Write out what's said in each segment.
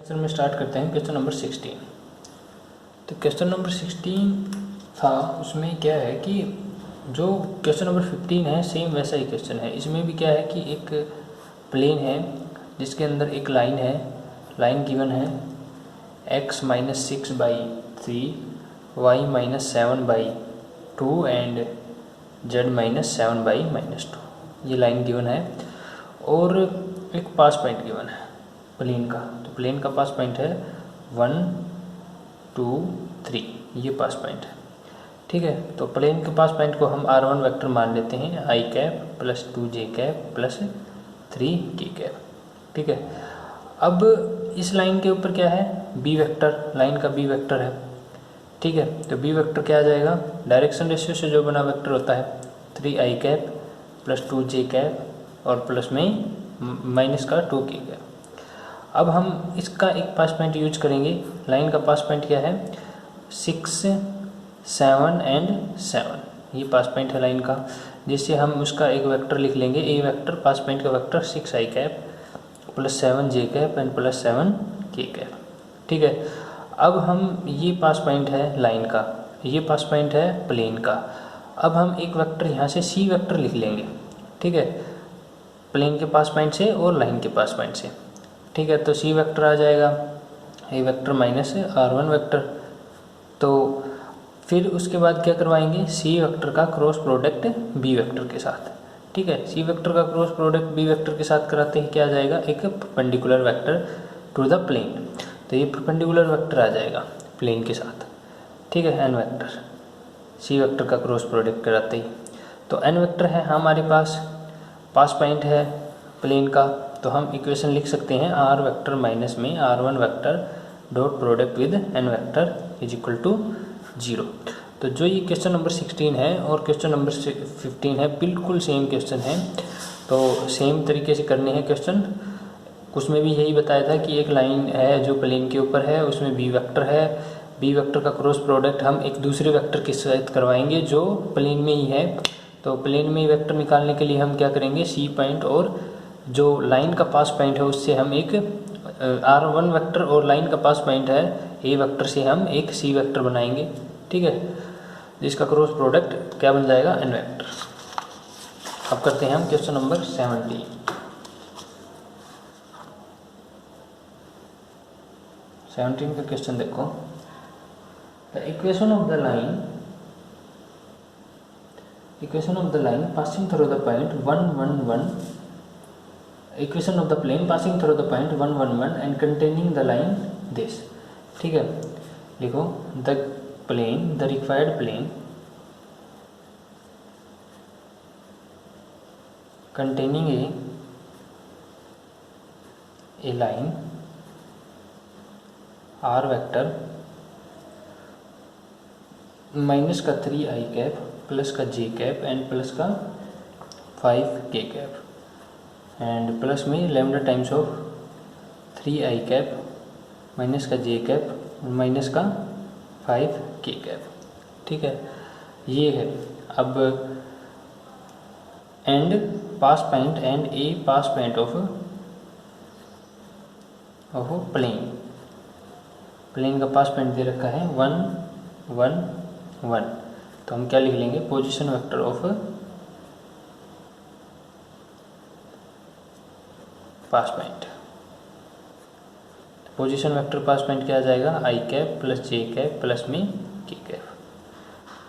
Question में start करते हैं। Question number 16। तो क्वेश्चन नंबर 16 था, उसमें क्या है कि जो क्वेश्चन नंबर 15 है सेम वैसा ही क्वेश्चन है। इसमें भी क्या है कि एक प्लेन है जिसके अंदर एक लाइन है, लाइन गिवन है x - 6/3 y - 7/2 एंड z - 7/-2, ये लाइन गिवन है और एक पास पॉइंट गिवन है प्लेन का। तो प्लेन का पास पॉइंट है 1 2 3, ये पास पॉइंट है। ठीक है, तो प्लेन के पास पॉइंट को हम r1 वेक्टर मान लेते हैं i cap plus 2j cap plus 3k cap. ठीक है, अब इस लाइन के ऊपर क्या है, b वेक्टर, लाइन का b वेक्टर है। ठीक है, तो b वेक्टर क्या आ जाएगा, डायरेक्शन रेशियो से जो बना वेक्टर होता है 3i cap plus 2j cap और प्लस में माइनस का 2k कैप। अब हम इसका एक पास पॉइंट यूज करेंगे। लाइन का पास पॉइंट क्या है 6 7 एंड 7, ये पास पॉइंट है लाइन का, जिससे हम उसका एक वेक्टर लिख लेंगे ए वेक्टर, पास पॉइंट का vector 6i cap plus 7j cap and plus 7k cap. ठीक है, अब हम ये पास पॉइंट है लाइन का, ये पास पॉइंट है प्लेन का। अब हम एक वेक्टर यहाँ से सी वेक्टर लिख लेंगे। ठीक है, प्लेन के पास पॉइंट से और लाइन के पास पॉइंट से। ठीक है, तो सी वेक्टर आ जाएगा ए वेक्टर माइनस r1 वेक्टर। तो फिर उसके बाद क्या करवाएंगे, सी वेक्टर का क्रॉस प्रोडक्ट बी वेक्टर के साथ। ठीक है, सी वेक्टर का क्रॉस प्रोडक्ट बी वेक्टर के साथ कराते ही क्या आ जाएगा, एक perpendicular vector to the plane. तो ये परपेंडिकुलर वेक्टर आ जाएगा प्लेन के साथ। ठीक है, एन वेक्टर सी वेक्टर का क्रॉस प्रोडक्ट कराते ही। तो एन वेक्टर है हमारे पास पॉइंट है प्लेन का, तो हम इक्वेशन लिख सकते हैं r वेक्टर माइनस में r1 vector dot product with n vector is equal to 0। तो जो ये क्वेश्चन नंबर 16 है और क्वेश्चन नंबर 15 है, बिल्कुल सेम क्वेश्चन है। तो सेम तरीके से करने हैं क्वेश्चन। उसमें भी यही बताया था कि एक लाइन है जो प्लेन के ऊपर है, उसमें बी वेक्टर है, बी वेक्टर का क्रॉस प्रोडक्ट हम एक दूसरे वेक्टर के साथ करवाएंगे जो प्लेन में ही है। तो प्लेन में वेक्टर निकालने के लिए हम क्या करेंगे, सी पॉइंट और जो लाइन का पास पॉइंट है उससे हम एक r1 वेक्टर और लाइन का पास पॉइंट है ए वेक्टर से हम एक सी वेक्टर बनाएंगे। ठीक है, जिसका क्रॉस प्रोडक्ट क्या बन जाएगा, एन वेक्टर। अब करते हैं हम क्वेश्चन नंबर 17। का क्वेश्चन देखो। The equation of the line passing through the point 1 1 1, equation of the plane passing through the point 1 1 1 and containing the line this. ठीक है, लिखो the plane, the required plane containing a line r vector minus का 3i cap plus का j cap and plus का 5k cap and plus में lambda times of 3i cap minus का j cap minus का 5k cap. ठीक है, ये है। अब and pass point and a pass point of plane, plane का पास पॉइंट दे रखा है 1 1 1। तो हम क्या लिख लेंगे, position vector of pass point. Position vector pass point क्या आ जाएगा, आई कैप प्लस जे कैप प्लस में के कैप।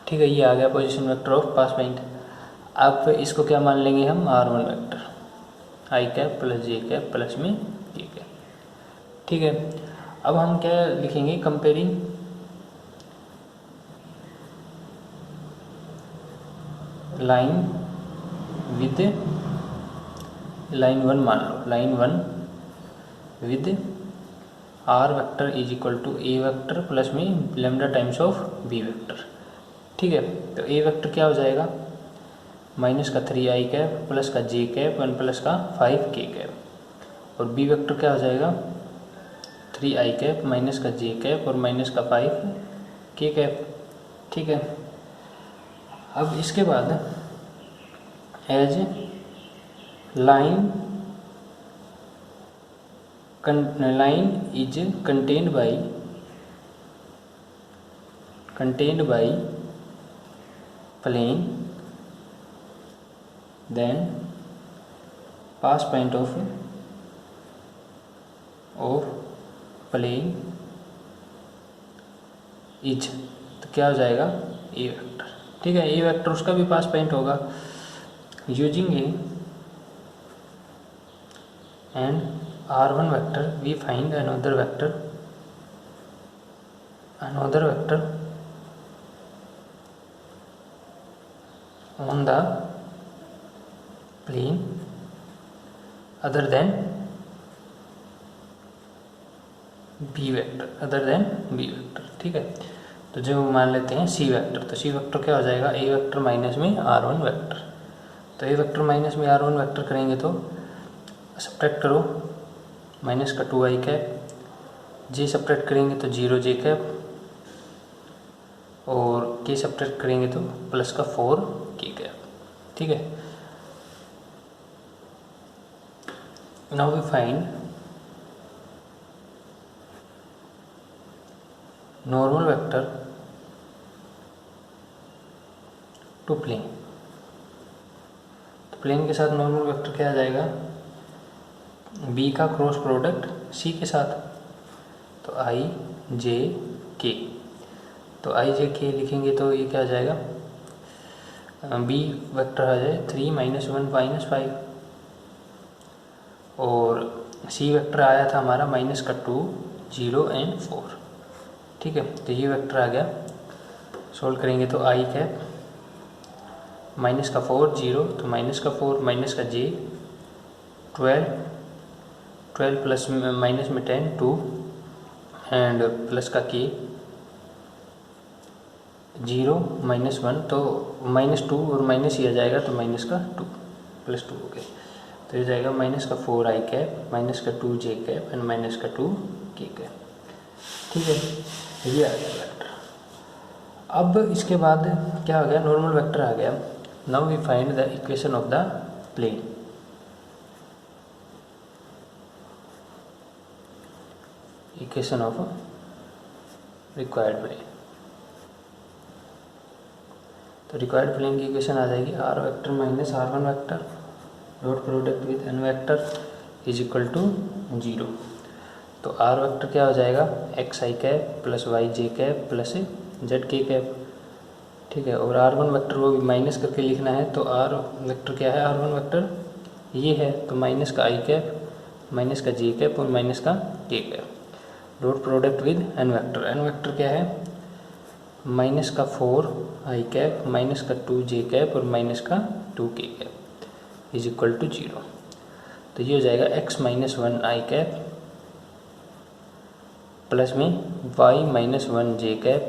ठीक है, ये आ गया position vector of pass point. अब इसको क्या मान लेंगे हम, r1 वेक्टर आई कैप प्लस जे कैप प्लस में के कैप। ठीक है, अब हम क्या लिखेंगे, कंपेयरिंग लाइन विद लाइन 1, मान लो line 1 with r vector is equal to a vector plus में lambda times of b vector. ठीक है, तो ए वेक्टर क्या हो जाएगा, माइनस का 3i कैप प्लस का j कैप एंड प्लस का 5k कैप, और बी वेक्टर क्या हो जाएगा 3i कैप माइनस का j कैप और माइनस का 5k कैप। ठीक है, अब इसके बाद as line line is contained by plane, then pass point of plane is, तो क्या हो जाएगा ए वेक्टर। ठीक है, ए वेक्टर उसका भी पास पॉइंट होगा। Using A and R1 vector we find another vector on the plane other than B vector. ठीक है, तो जो मान लेते हैं C वेक्टर, तो C वेक्टर क्या हो जाएगा, A वेक्टर माइनस में R1 वेक्टर। तो A वेक्टर माइनस में R1 वेक्टर करेंगे तो सब्ट्रैक्ट करो, माइनस का 2i कैप, J सब्ट्रैक्ट करेंगे तो 0j कैप, और K सब्ट्रैक्ट करेंगे तो प्लस का 4k कैप। ठीक है, now we find normal vector to plane. तो प्लेन के साथ नॉर्मल वेक्टर क्या आ जाएगा, B का क्रॉस प्रोडक्ट C के साथ, तो i j k, तो i j k लिखेंगे तो ये क्या आ जाएगा, B वेक्टर आ जाए 3 - 1 - 5, और C वेक्टर आया था हमारा माइनस का 2 0 और 4। ठीक है, तो ये वेक्टर आ गया। सोल्व करेंगे तो i कैप माइनस का 4 0, तो माइनस का 4 माइनस का j 12 प्लस माइनस में 10 2 एंड प्लस का k 0 -1, तो -2 और माइनस ही आ जाएगा, तो माइनस का 2 प्लस 2 हो गया, तो ये जाएगा माइनस का 4i कैप माइनस का 2j कैप एंड माइनस का 2k कैप। ठीक है, ये आ गया वेक्टर। अब इसके बाद क्या आ गया, नॉर्मल वेक्टर आ गया। Now we find the equation of the plane. Equation of required plane, तो रिक्वायर्ड प्लेन की इक्वेशन आ जाएगी R vector minus R1 vector dot product with n vector is equal to 0। तो R वेक्टर क्या हो जाएगा, xi cap plus yj cap plus zk cap. ठीक है, और R1 वेक्टर वो भी माइनस करके लिखना है, तो R वेक्टर क्या है, R1 वेक्टर ये है, तो माइनस का i कैप माइनस का j कैप और माइनस का k cap dot product with n vector. n vector क्या है, माइनस का 4i कैप माइनस का 2j कैप और माइनस का 2k cap is equal to 0। तो ये हो जाएगा x - 1i कैप प्लस में y - 1j कैप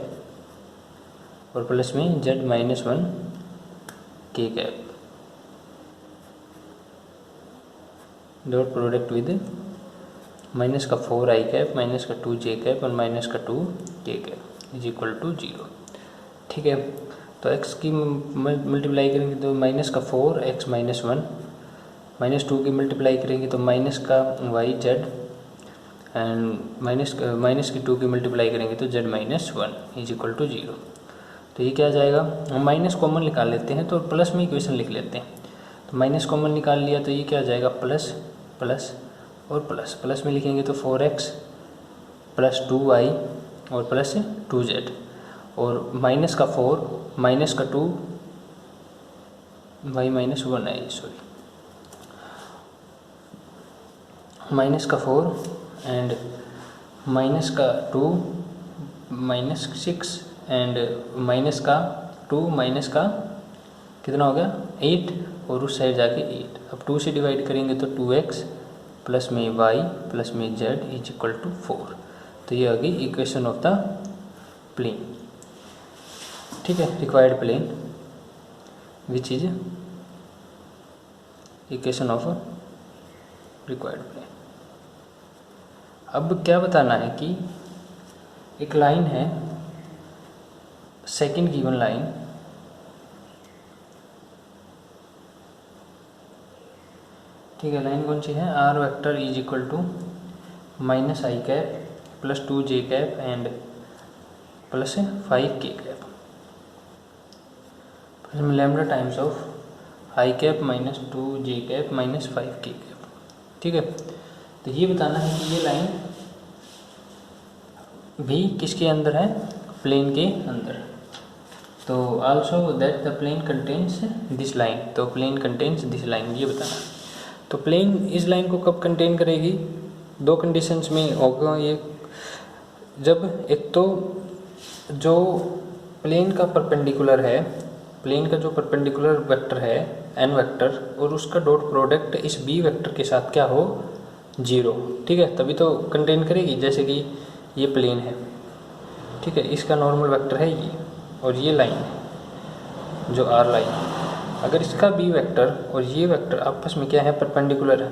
और प्लस में z - 1k cap dot product with minus का 4i कैप माइनस का 2j कैप और माइनस का 2k cap is equal to 0। ठीक है, तो x की मल्टीप्लाई करेंगे तो माइनस का 4 x - 1 माइनस 2 की मल्टीप्लाई करेंगे तो माइनस का y z एंड माइनस की 2 की मल्टीप्लाई करेंगे तो z - 1 इज इक्वल टू 0। तो ये क्या आ जाएगा, हम माइनस कॉमन निकाल लेते हैं तो प्लस में इक्वेशन लिख लेते हैं। तो माइनस कॉमन निकाल लिया तो ये क्या आ जाएगा, प्लस प्लस और प्लस, प्लस में लिखेंगे तो 4x प्लस 2y और प्लस 2z, और माइनस का 4 माइनस का 2 y - 1 है, सॉरी माइनस का 4 एंड माइनस का 2 माइनस 6 एंड माइनस का 2 माइनस का कितना हो गया 8 और उस साइड जाके 8। अब 2 से डिवाइड करेंगे तो 2x प्लस में y प्लस में z इज इक्वल टू 4। तो ये आ गई इक्वेशन ऑफ द प्लेन। ठीक है, required plane which is equation of required plane. अब क्या बताना है कि एक लाइन है, सेकंड गिवन लाइन, ठीक है, लाइन कौन सी है, r vector is equal to minus i cap plus 2j cap and plus 5k cap, इसमें lambda times of i cap minus 2j cap minus 5k cap. ठीक है, तो ये बताना है कि ये लाइन भी किसके अंदर है, प्लेन के अंदर। तो also that the plane contains this line, तो प्लेन कंटेन्स दिस लाइन, ये बताना है। तो प्लेन इस लाइन को कब कंटेन करेगी, दो कंडीशंस में होगा ये। जब एक तो जो प्लेन का परपेंडिकुलर है, प्लेन का जो परपेंडिकुलर वेक्टर है एन वेक्टर, और उसका डॉट प्रोडक्ट इस बी वेक्टर के साथ क्या हो, 0। ठीक है, तभी तो कंटेन करेगी। जैसे कि ये प्लेन है, ठीक है, इसका नॉर्मल वेक्टर है ये, और ये लाइन है जो आर लाइन है। अगर इसका बी वेक्टर और ये वेक्टर आपस में क्या है, परपेंडिकुलर है,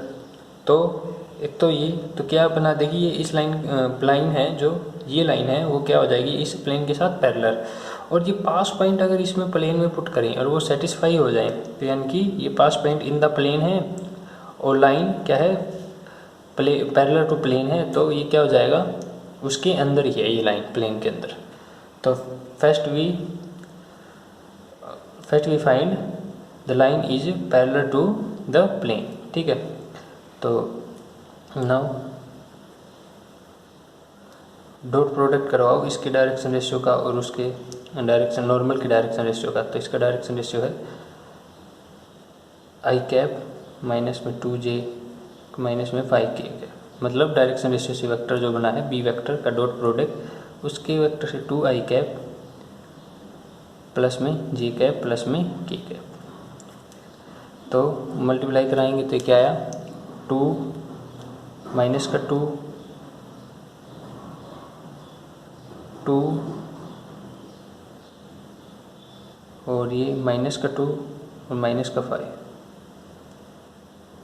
तो एक तो ये तो क्या बना देगी, ये इस लाइन है, जो ये लाइन है वो क्या हो जाएगी, इस प्लेन के साथ पैरेलल। और ये पास पॉइंट अगर इसमें प्लेन में पुट करें और वो सेटिस्फाई हो जाए, तो यानी कि ये pass point in the plane है और लाइन क्या है, पैरेलल टू प्लेन है, तो ये क्या हो जाएगा, उसके अंदर ही है ये लाइन, प्लेन के अंदर। तो first we find the line is parallel to the plane. ठीक है, तो नाउ डॉट प्रोडक्ट करवाओ इसके डायरेक्शन रेशियो का और उसके डायरेक्शन नॉर्मल की डायरेक्शन रेशियो का। तो इसका डायरेक्शन रेशियो है आई कैप माइनस में 2j माइनस में 5k कैप, मतलब डायरेक्शन रेशियो से वेक्टर जो बना है बी वेक्टर का डॉट प्रोडक्ट उसके वेक्टर से 2i कैप प्लस में j कैप प्लस में k कैप। तो मल्टीप्लाई कराएंगे तो क्या आया, 2 माइनस का 2 और ये माइनस का 2 और माइनस का 5,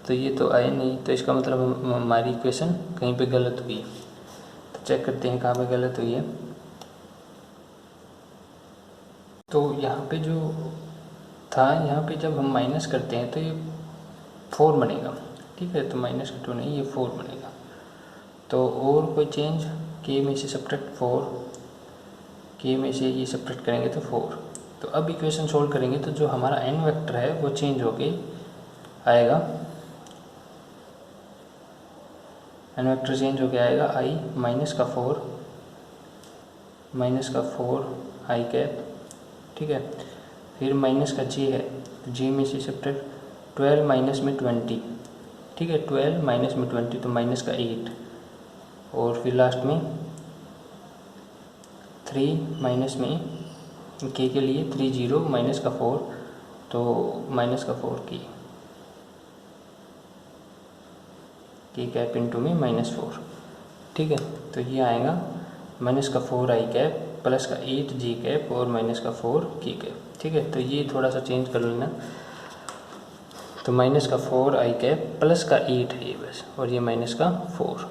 तो ये तो आए नहीं। तो इसका मतलब हमारी इक्वेशन कहीं पे गलत हुई है। तो चेक करते हैं कहाँ पे गलत हुई है। तो यहाँ पे जो था, यहाँ पे जब हम माइनस करते हैं तो ये 4 बनेगा। ठीक है, तो माइनस का 2 नहीं, ये 4 बनेगा। तो और कोई चेंज, k में से सब्ट्रैक्ट 4, k में से ये सब्ट्रैक्ट करेंगे तो 4। तो अब इक्वेशन सोल्व करेंगे तो जो हमारा n वेक्टर है वो चेंज होके आएगा, n वेक्टर चेंज होके आएगा i माइनस का 4 i कैप। ठीक है, फिर माइनस का j है, तो j में से सब्ट्रैक्ट 12 माइनस में 20। ठीक है, 12 माइनस में 20 तो माइनस का 8, और फिर लास्ट में 3 माइनस में k के लिए 3 0 माइनस का 4, तो माइनस का 4 k कैप इंटू में -4। ठीक है, तो ये आएगा माइनस का 4 i कैप प्लस का 8 j कैप और माइनस का 4 k कैप। ठीक है, तो ये थोड़ा सा चेंज कर लेना। तो माइनस का 4 i कैप प्लस का 8 है बस, और ये माइनस का 4,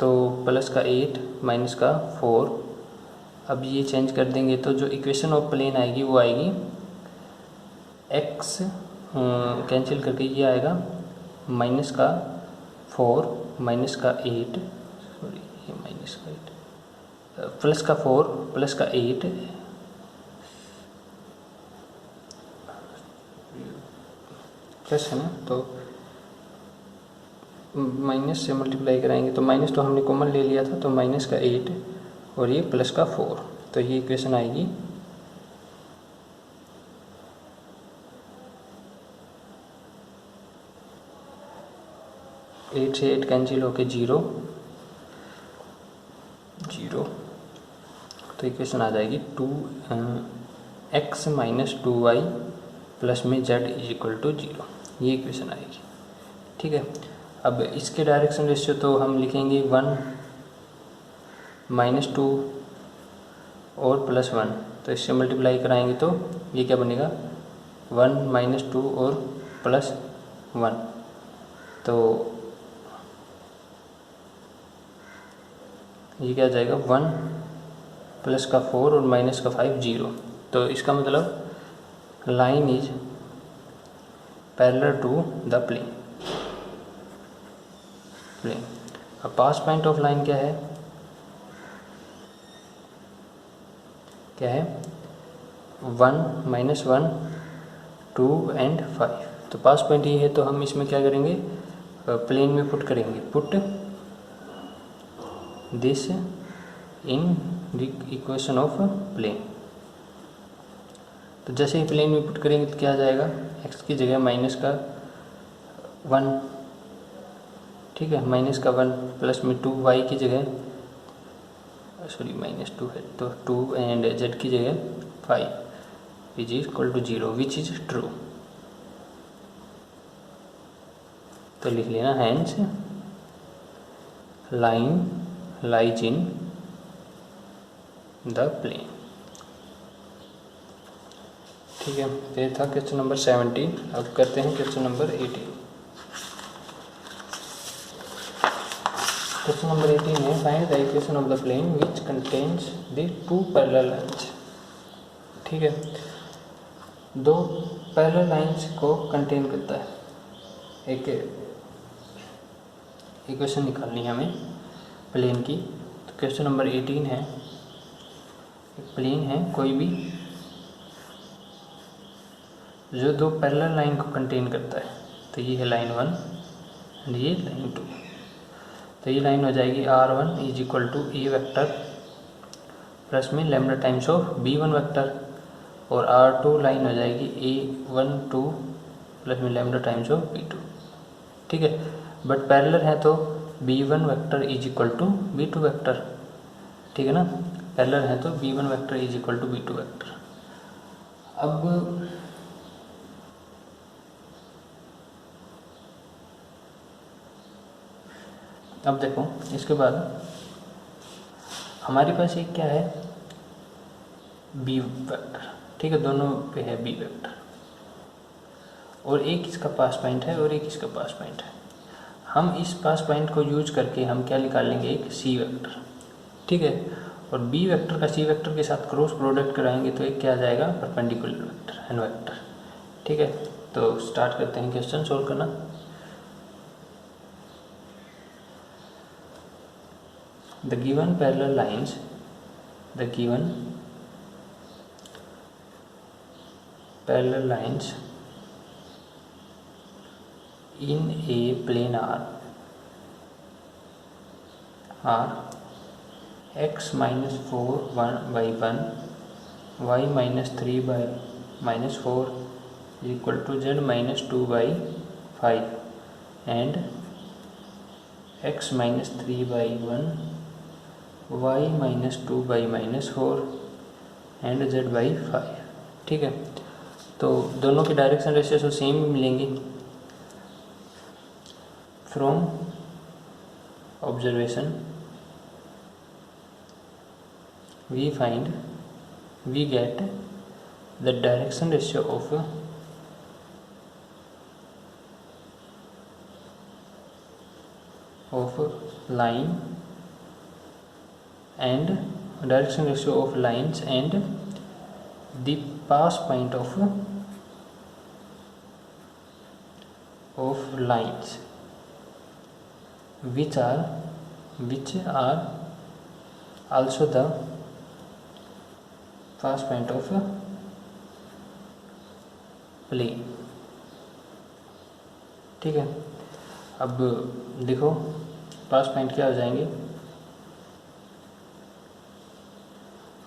तो प्लस का 8 माइनस का 4। अब ये चेंज कर देंगे तो जो इक्वेशन ऑफ प्लेन आएगी वो आएगी x कैंसिल करके ये आएगा माइनस का 4 माइनस का 8, सॉरी ये माइनस का 8 प्लस का 4 प्लस का 8 प्लस है ना, तो माइनस से मल्टीप्लाई कराएंगे तो माइनस तो हमने कॉमन ले लिया था, तो माइनस का 8 और ये प्लस का 4, तो ये इक्वेशन आएगी 8 से 8 कैंसिल होके 0 0, तो इक्वेशन आ जाएगी 2x माइनस 2y प्लस में z इज इक्वल टू 0, ये इक्वेशन आएगी। ठीक है, अब इसके डायरेक्शन रेशियो तो हम लिखेंगे 1 -2 और +1, तो इससे मल्टीप्लाई कराएंगे तो ये क्या बनेगा 1 -2 और +1, तो ये क्या आ जाएगा 1 प्लस का 4 और माइनस का 5 0। तो इसका मतलब line is parallel to the plane. अब पास पॉइंट ऑफ लाइन क्या है, 1 -1 2 एंड 5। तो पास पॉइंट ये है, तो हम इसमें क्या करेंगे, प्लेन में पुट करेंगे, put this in the equation of plane. तो जैसे ही प्लेन में पुट करेंगे तो क्या आ जाएगा, x की जगह -1, ठीक है, -1 प्लस में 2, y की जगह -2 है तो 2 एंड z की जगह 5 is equal to 0 which is true. तो लिख लेना hence line lies in the plane. ठीक है, ये था क्वेश्चन नंबर 17। अब करते हैं क्वेश्चन नंबर 18। क्वेश्चन नंबर 18 है, find the equation of the plane which contains the 2 parallel lines. ठीक है, 2 पैरेलल लाइन्स को कंटेन करता है। एक इक्वेशन निकालनी है हमें प्लेन की। तो क्वेश्चन नंबर 18 है, एक प्लेन है कोई भी जो 2 पैरेलल लाइन को कंटेन करता है। तो ये है लाइन 1 एंड ये लाइन 2। तो ये लाइन हो जाएगी R1 is equal to a vector plus में lambda times of B1 vector, और R2 लाइन हो जाएगी A12 प्लस में लैम्डा टाइम्स ऑफ B2। ठीक है, बट पैरेलल है तो B1 vector is equal to B2 vector. ठीक है ना, पैरेलल है तो B1 vector is equal to B2 vector. अब देखो, इसके बाद हमारे पास एक क्या है, बी वेक्टर। ठीक है, दोनों पे है बी वेक्टर, और एक इसका पास पॉइंट है और एक इसका पास पॉइंट है। हम इस पास पॉइंट को यूज करके हम क्या निकाल लेंगे, एक सी वेक्टर। ठीक है, और बी वेक्टर का सी वेक्टर के साथ क्रॉस प्रोडक्ट कराएंगे तो एक क्या आ जाएगा, परपेंडिकुलर वेक्टर, एन वेक्टर। ठीक है, तो स्टार्ट करते हैं क्वेश्चन सोल्व करना। The given parallel lines in a plane are x minus 4 by 1, y minus 3 by minus 4 is equal to z minus 2 by 5 and x minus 3 by 1, y minus 2 by minus 4 and z by 5। ठीक है, तो दोनों की direction ratio तो same मिलेंगी। From observation we get the direction ratio of line and direction ratio of lines and the pass point of lines which are also the pass point of plane। ठीक है, अब देखो पास point क्या हो जाएंगे,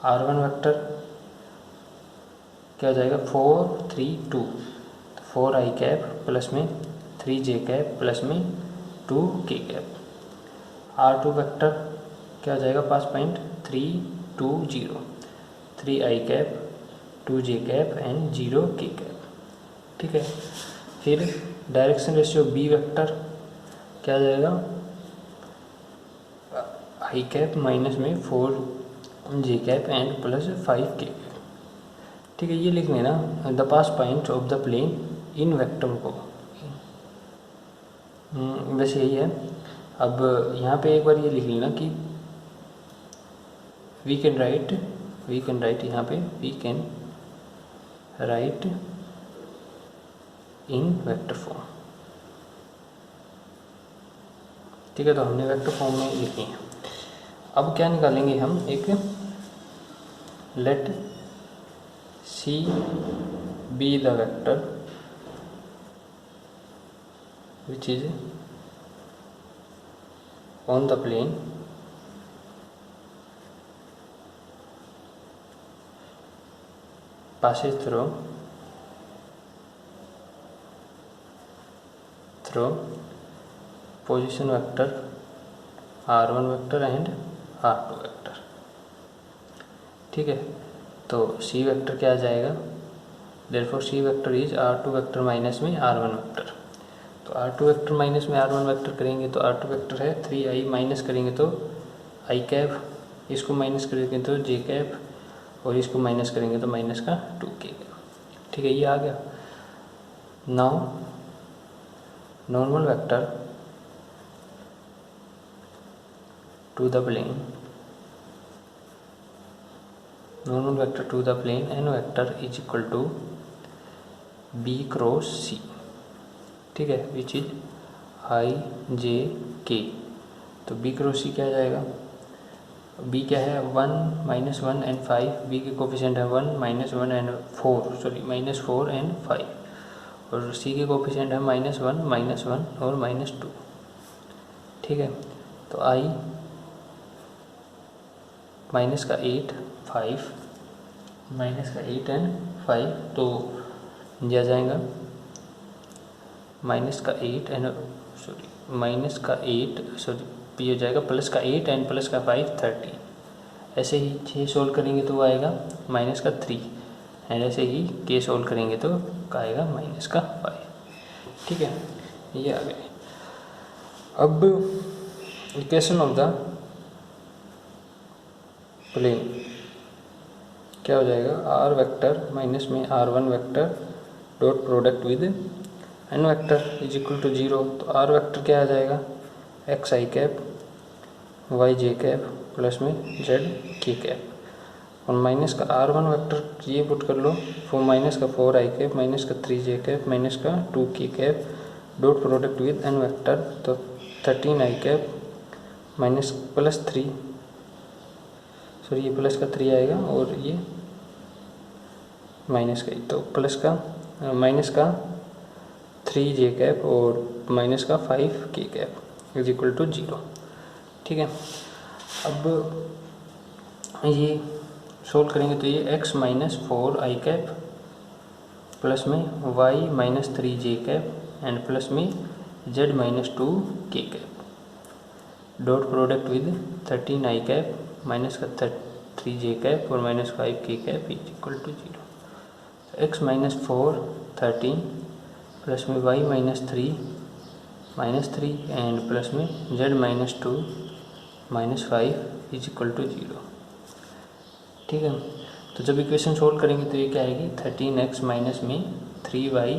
R1 vector क्या हो जाएगा, 4 3 2, 4i कैप प्लस में 3j कैप प्लस में 2k कैप। R2 वेक्टर क्या हो जाएगा, pass point 3 2 0, 3i cap 2j cap and 0k cap. ठीक है, फिर डायरेक्शन रेशियो बी वेक्टर क्या हो जाएगा, i कैप माइनस में 4j cap and plus 5k। ठीक है, ये लिख लेना the pass point of the plane in vector को। वैसे यही है। अब यहाँ पे एक बार ये लिख लेना कि वी कैन राइट यहाँ पे we can write in vector form. ठीक है, तो हमने वेक्टर फॉर्म में लिखी है। अब क्या निकालेंगे हम, एक let see b the vector which is on the plane passes through position vector r1 vector and r2 vector। ठीक है, तो c वेक्टर क्या आ जाएगा, therefore c vector is r2 vector minus में r1 वेक्टर। तो r2 वेक्टर माइनस में r1 vector करेंगे तो r2 वेक्टर है 3i, माइनस करेंगे तो i कैप, इसको माइनस करेंगे तो j कैप, और इसको माइनस करेंगे तो माइनस का 2k कैप। ठीक है, ये आ गया। Now normal vector to the plane, normal vector to the plane n vector is equal to b cross c। ठीक है, which is i j k। तो b क्रॉस c क्या आ जाएगा, b क्या है 1 -1 एंड 5, b के कोफिशिएंट है 1 -1 एंड 4, सॉरी -4 एंड 5, और c के कोफिशिएंट है -1 -1 और -2। ठीक है, तो i माइनस का 8 5 माइनस का 8 एंड 5, तो दिया जाएगा माइनस का 8 एंड सॉरी माइनस का 8 सॉरी पी हो जाएगा प्लस का 8 एंड प्लस का 5 13। ऐसे ही 6 सोल्व करेंगे तो वो आएगा माइनस का 3, एंड ऐसे ही के सोल्व करेंगे तो आएगा माइनस का 5। ठीक है, ये आ गए। अब इक्वेशन ऑफ द प्लेन क्या हो जाएगा, आर वेक्टर माइनस में r1 vector dot product with n vector is equal to 0। तो r वेक्टर क्या आ जाएगा, x i cap y j cap plus में जेड के कैप, और माइनस का r1 वेक्टर ये पुट कर लो, माइनस का 4 आई कैप माइनस का 3 जे कैप माइनस का 2 k cap dot product with n vector, तो 13 i cap minus plus 3, sorry ये प्लस का 3 आएगा और ये माइनस का, तो प्लस का माइनस का 3 जे कैप और माइनस का 5 k cap is equal to 0। ठीक है, अब ये सोल्व करेंगे तो ये x minus 4 i cap plus में y minus 3 j cap and plus में z minus 2 k cap dot product with 13 i cap minus का 3 जे कैप और minus 5 k cap is equal to 0। x minus 4 13 plus में y minus 3 and plus में z minus 2 minus 5 is equal to 0। ठीक है, तो जब equation solve करेंगे तो ये क्या आएगी, 13x माइनस में 3y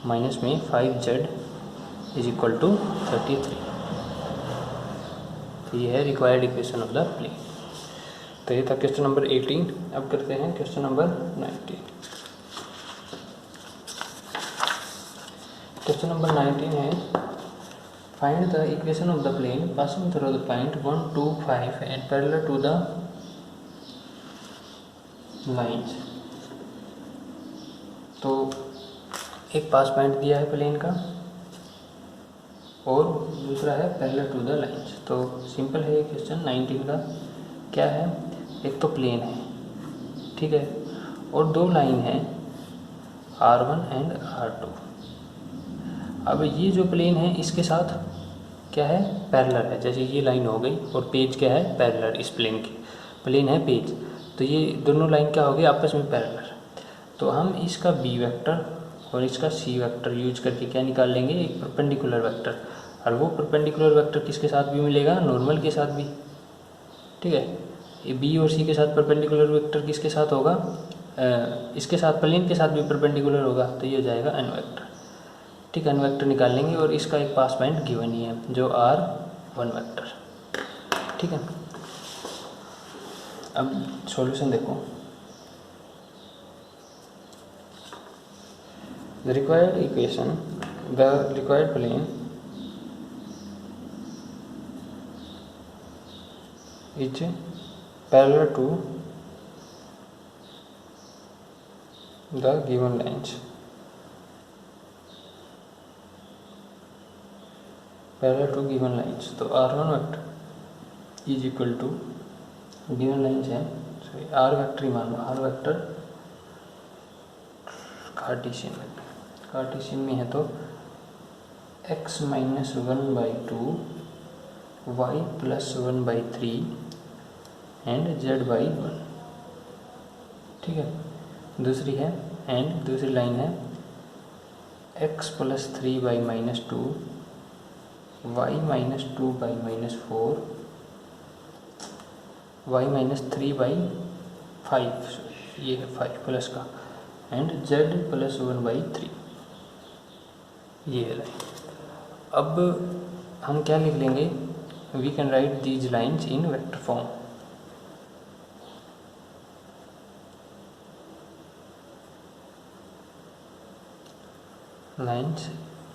माइनस में 5z इज इक्वल टू 33। तो ये है required equation of the plane. तो ये था क्वेश्चन नंबर 18। अब करते हैं क्वेश्चन नंबर 19। क्वेश्चन नंबर 19 है, find the equation of the plane passing through the point 1 2 5 and parallel to the lines. तो एक पास पॉइंट दिया है प्लेन का और दूसरा है पैरेलल टू द लाइन्स। तो सिंपल है ये क्वेश्चन 19 का। क्या है, एक तो प्लेन है, ठीक है, और दो लाइन है R1 एंड R2। अब ये जो प्लेन है इसके साथ क्या है, पैरेलल है। जैसे ये लाइन हो गई और पेज क्या है, पैरेलल। इस प्लेन के प्लेन है पेज, तो ये दोनों लाइन क्या हो गई, आपस में पैरेलल। तो हम इसका बी वेक्टर और इसका सी वेक्टर यूज करके क्या निकाल लेंगे, एक परपेंडिकुलर वेक्टर। और वो परपेंडिकुलर वेक्टर किसके साथ भी मिलेगा, नॉर्मल के साथ भी। ठीक है, ये बी और सी के साथ परपेंडिकुलर वेक्टर किसके साथ होगा, इसके साथ प्लेन के साथ भी परपेंडिकुलर होगा, तो ये हो जाएगा एन वेक्टर। ठीक है, एन वेक्टर निकाल लेंगे और इसका एक पास पॉइंट गिवन ही है जो R1 वेक्टर। ठीक है, अब सॉल्यूशन देखो। The required equation, the required plane is parallel to the given lines, parallel to given lines. तो R1 vector is equal to given lines है, सॉरी R वेक्टर ही मान लो, R वेक्टर कार्टेशियन में, कार्टेशियन में है तो x minus 1/2 y plus 1/3 and z/1। ठीक है, दूसरी है एंड दूसरी लाइन है x plus 3/-2 y minus 2/-4 y minus 3/5, ये है 5 प्लस का, एंड z प्लस 1/3, ये है लाइन। अब हम क्या लिख लेंगे, we can write these lines in vector form. Lines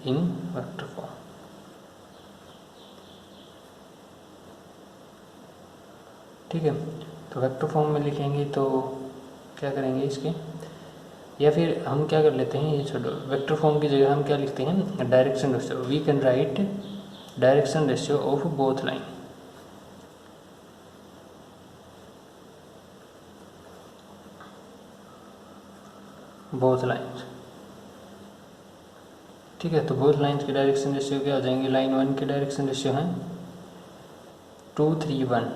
in vector form, ठीक है। तो वेक्टर फॉर्म में लिखेंगे तो क्या करेंगे इसके, या फिर हम क्या कर लेते हैं, ये छोड़ो, वेक्टर फॉर्म की जगह हम क्या लिखते हैं, direction ratio. We can write direction ratio of both line, both lines, ठीक है। तो बोथ लाइन्स के डायरेक्शन रेशियो क्या हो जाएंगे, लाइन 1 के डायरेक्शन रेशियो हैं 2 3 1,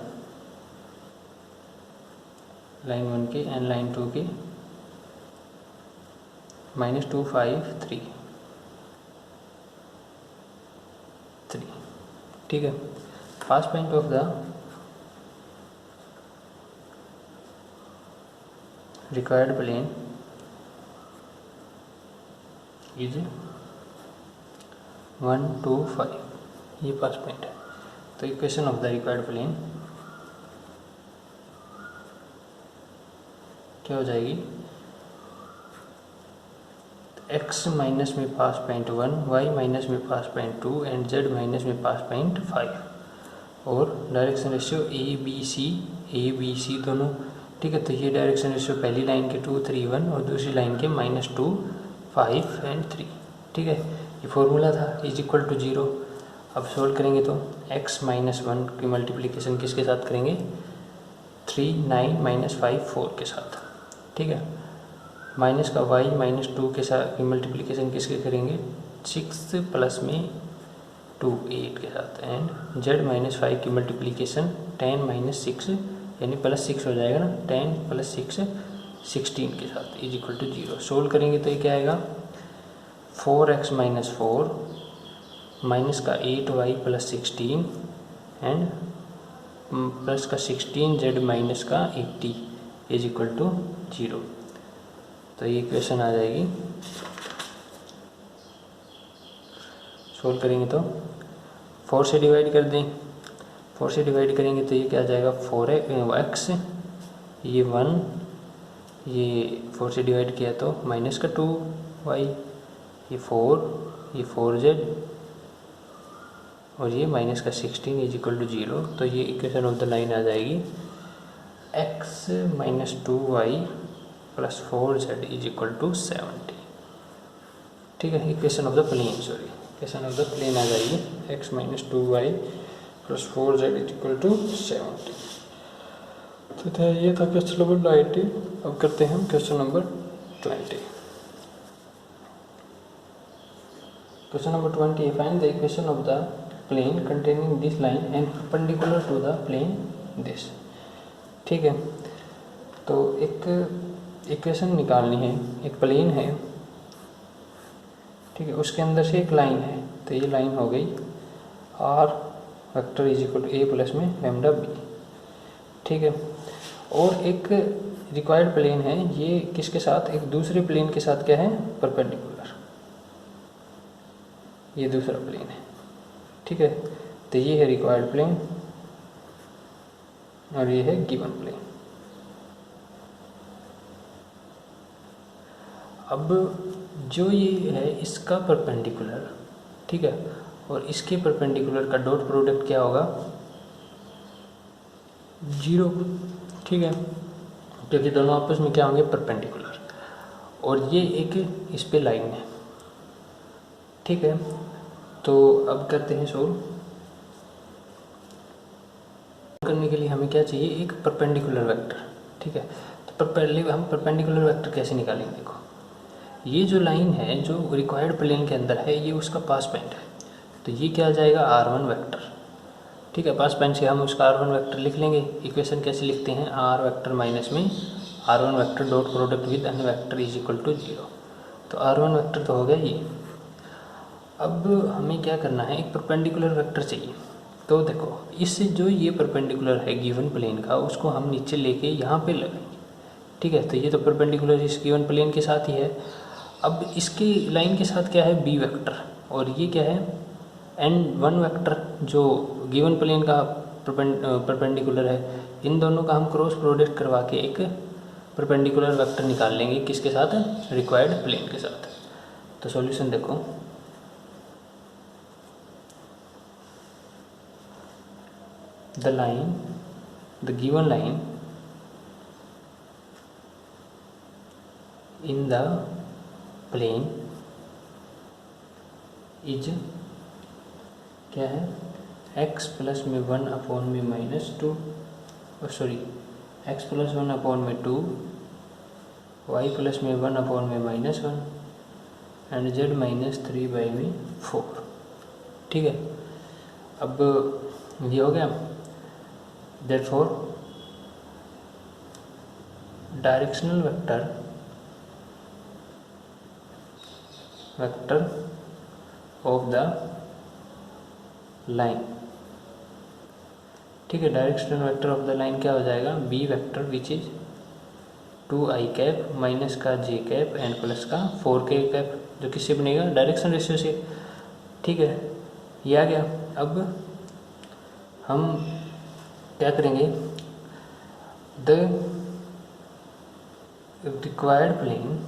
लाइन 1 के, एंड लाइन 2 के -2 5 3 3, ठीक है। Pass point of the required plane is 1 2 5, ये पास पॉइंट है। तो equation of the required plane क्या हो जाएगी, x माइनस में पास पॉइंट 1, y माइनस में pass point 2 and z minus में पास पॉइंट 5, और direction ratio a b c दोनों, ठीक है। तो ये डायरेक्शन रेशियो पहली लाइन के 2 3 1 और दूसरी लाइन के -2 5 एंड 3, ठीक है। ये फॉर्मूला था, इज इक्वल टू 0। अब सोल्व करेंगे तो x माइनस 1 की मल्टीप्लिकेशन किसके साथ करेंगे, 3 9 -5 4 के साथ, ठीक है। माइनस का y -2 के साथ की मल्टीप्लिकेशन किसके करेंगे, 6 प्लस में 2 8 के साथ, एंड z -5 की मल्टीप्लिकेशन 10 - 6 यानी +6 हो जाएगा ना, 10 + 6 16 के साथ, इज इक्वल टू 0। सोल्व करेंगे तो ये क्या आएगा, 4x - 4 माइनस का 8y + 16 एंड प्लस का 16z माइनस का 80 इज इक्वल टू 0। तो ये इक्वेशन आ जाएगी। सोल्व करेंगे तो 4 से डिवाइड कर दें, 4 से डिवाइड करेंगे तो ये क्या आ जाएगा, 4x, ये 1, ये 4 से डिवाइड किया तो माइनस का 2y, ये 4, ये 4z, और ये माइनस का 16 इज इक्वल टू 0। तो ये इक्वेशन ऑफ द लाइन आ जाएगी, x - 2y + 4z is equal to 70, ठीक है। Equation of the plane, sorry, equation of the plane आ जाएगी, x - 2y + 4z is equal to 70। तो ये था क्वेश्चन नंबर 90। अब करते हैं हम question number 20। Question number 20, find the equation of the plane containing this line and perpendicular to the plane this, ठीक है। तो एक इक्वेशन निकालनी है, एक प्लेन है, ठीक है, उसके अंदर से एक लाइन है। तो ये लाइन हो गई r vector is equal to a plus में लैम्डा b, ठीक है। और एक रिक्वायर्ड प्लेन है, ये किसके साथ, एक दूसरे प्लेन के साथ क्या है, परपेंडिकुलर, ये दूसरा प्लेन है, ठीक है। तो ये है रिक्वायर्ड प्लेन और ये है गिवन प्लेन। अब जो ये है इसका परपेंडिकुलर, ठीक है, और इसके परपेंडिकुलर का डॉट प्रोडक्ट क्या होगा, 0, ठीक है, क्योंकि दोनों आपस में क्या होंगे, परपेंडिकुलर, और ये एक इस पे लाइन है, ठीक है। तो अब करते हैं सोल्व। करने के लिए हमें क्या चाहिए, एक परपेंडिकुलर वेक्टर, ठीक है। तो पहले हम परपेंडिकुलर वेक्टर कैसे निकालेंगे, देखो ये जो लाइन है जो रिक्वायर्ड प्लेन के अंदर है ये उसका पास पॉइंट है, तो ये क्या आ जाएगा, r1 वेक्टर, ठीक है। पास पॉइंट से हम उसका r1 वेक्टर लिख लेंगे। इक्वेशन कैसे लिखते हैं, r वेक्टर माइनस में r1 vector dot product with अन्य वेक्टर इज इक्वल टू 0। तो r1 वेक्टर तो हो गया ये। अब हमें क्या करना है, एक परपेंडिकुलर वेक्टर चाहिए। तो देखो इससे जो ये परपेंडिकुलर है गिवन प्लेन का, उसको हम नीचे लेके यहाँ पे लगाएंगे, ठीक है। तो ये तो परपेंडिकुलर इस गिवन प्लेन के साथ ही है। अब इसकी लाइन के साथ क्या है, बी वेक्टर, और ये क्या है, n1 वेक्टर जो गिवन प्लेन का परपेंडिकुलर है। इन दोनों का हम क्रॉस प्रोडक्ट करवा के एक परपेंडिकुलर वेक्टर निकाल लेंगे, किसके साथ, रिक्वायर्ड प्लेन के साथ। तो सॉल्यूशन देखो, the given line in the plane is क्या है, x प्लस में 1 अपॉन में -2, सॉरी x प्लस 1 अपॉन में 2, y प्लस में 1 अपॉन में -1 एंड z माइनस 3 बाई में 4, ठीक है। अब ये हो गया। Therefore directional vector of the line, ठीक है। Directional vector of the line क्या हो जाएगा, b vector which is 2i cap minus का j कैप एंड प्लस का 4k कैप, जो किससे बनेगा, डायरेक्शन रेशियो से, ठीक है। ये आ गया। अब हम क्या करेंगे, the required plane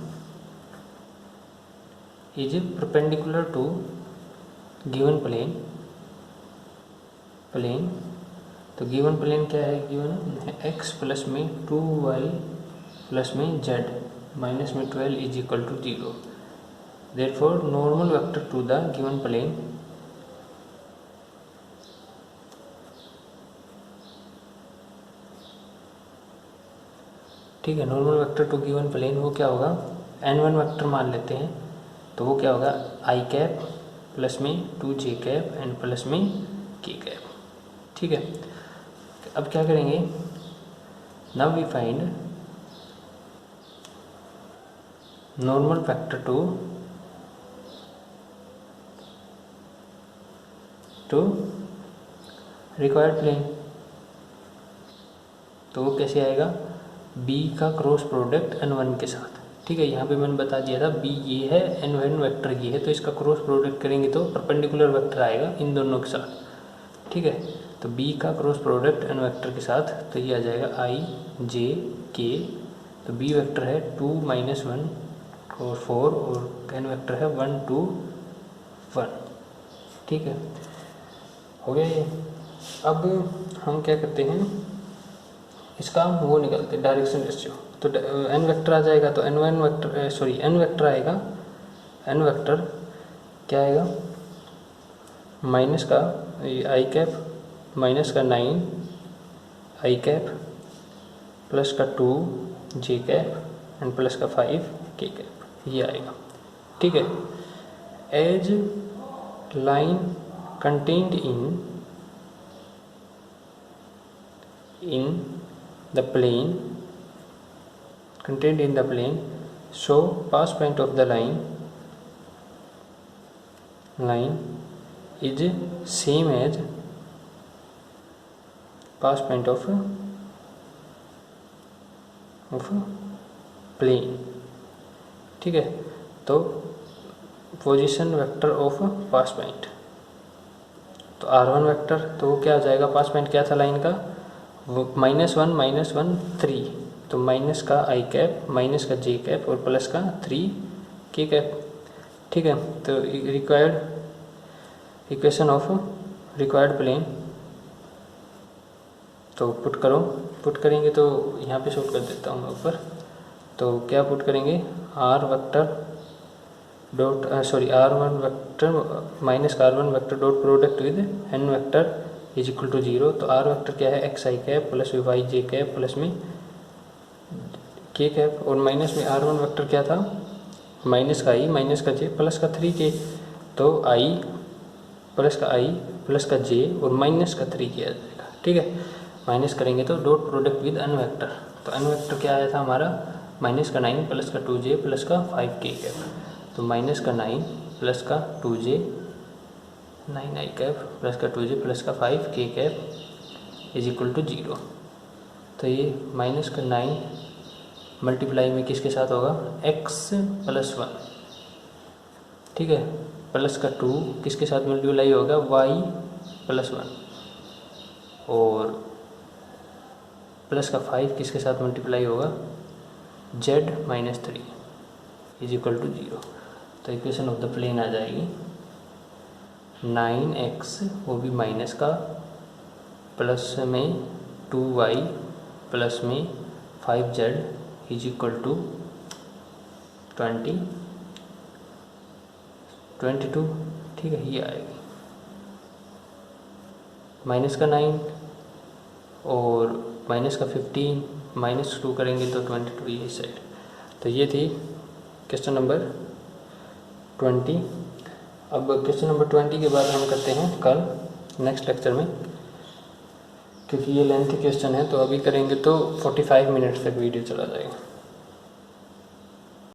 is perpendicular to given plane, तो गिवन प्लेन क्या है, गिवन x प्लस में 2y प्लस में z माइनस में 12 is equal to 0। Therefore normal vector to the given plane ठीक है, normal vector to given plane वो क्या होगा, n1 वेक्टर मान लेते हैं, तो वो क्या होगा, i कैप प्लस में 2j कैप एंड प्लस में k कैप, ठीक है। अब क्या करेंगे, now we find normal vector to required plane. तो वो कैसे आएगा, b का क्रॉस प्रोडक्ट n1 के साथ, ठीक है। यहाँ पे मैंने बता दिया था b ये है, n1 वेक्टर ये है, तो इसका क्रॉस प्रोडक्ट करेंगे तो परपेंडिकुलर वेक्टर आएगा इन दोनों के साथ, ठीक है। तो b का क्रॉस प्रोडक्ट n वेक्टर के साथ, तो ये आ जाएगा i j k, तो b वेक्टर है 2 - 1 और 4 और n वेक्टर है 1 2 1, ठीक है, हो गया ये। अब हम क्या करते हैं, इसका हम वो निकालते हैं डायरेक्शन रेशियो। तो n वेक्टर आ जाएगा, तो n1 vector sorry n vector आएगा, n वेक्टर क्या आएगा, माइनस का i कैप माइनस का 9 i कैप प्लस का 2 j कैप एंड प्लस का 5 k कैप, ये आएगा, ठीक है। As line contained in the plane contained in the plane, so pass point of the line is same as pass point of plane, ठीक है। तो position vector of pass point, तो r1 vector, तो वो क्या हो जाएगा, पास पॉइंट क्या था लाइन का, -1 - 1 3, तो माइनस का i कैप माइनस का j कैप और प्लस का 3 k कैप, ठीक है। तो required equation of required plane, तो पुट करेंगे तो यहाँ पे शॉर्ट कर देता हूँ मैं ऊपर। तो क्या पुट करेंगे, r vector dot R1 vector minus का R1 vector dot product with n vector is equal to 0। तो R वेक्टर क्या है, xi cap plus y j cap plus में k कैप, और माइनस में R1 वेक्टर क्या था, माइनस का i माइनस का j प्लस का 3k। तो i प्लस का i प्लस का j और माइनस का 3k आ जाएगा। ठीक है, माइनस करेंगे तो dot product with n vector. तो n वेक्टर क्या आया था हमारा, माइनस का 9 प्लस का 2j प्लस का 5k कैप। तो माइनस का 9 प्लस का 2j 9i कैप प्लस का 2j प्लस का 5k cap is equal to 0। तो ये माइनस का 9 मल्टीप्लाई में किसके साथ होगा, x प्लस 1, ठीक है, प्लस का 2 किसके साथ मल्टीप्लाई होगा, y प्लस 1, और प्लस का 5 किसके साथ मल्टीप्लाई होगा, z minus 3 is equal to 0। तो इक्वेशन ऑफ द प्लेन आ जाएगी 9x वो भी माइनस का प्लस में 2y प्लस में 5z इज इक्वल टू 22। ठीक है, ये आएगी माइनस का 9 और माइनस का 15 माइनस 2 करेंगे तो 22 ये साइड। तो ये थी क्वेश्चन नंबर 20। अब क्वेश्चन नंबर 20 के बाद हम करते हैं कल नेक्स्ट लेक्चर में, क्योंकि ये लेंथी क्वेश्चन है तो अभी करेंगे तो 45 मिनट तक वीडियो चला जाएगा।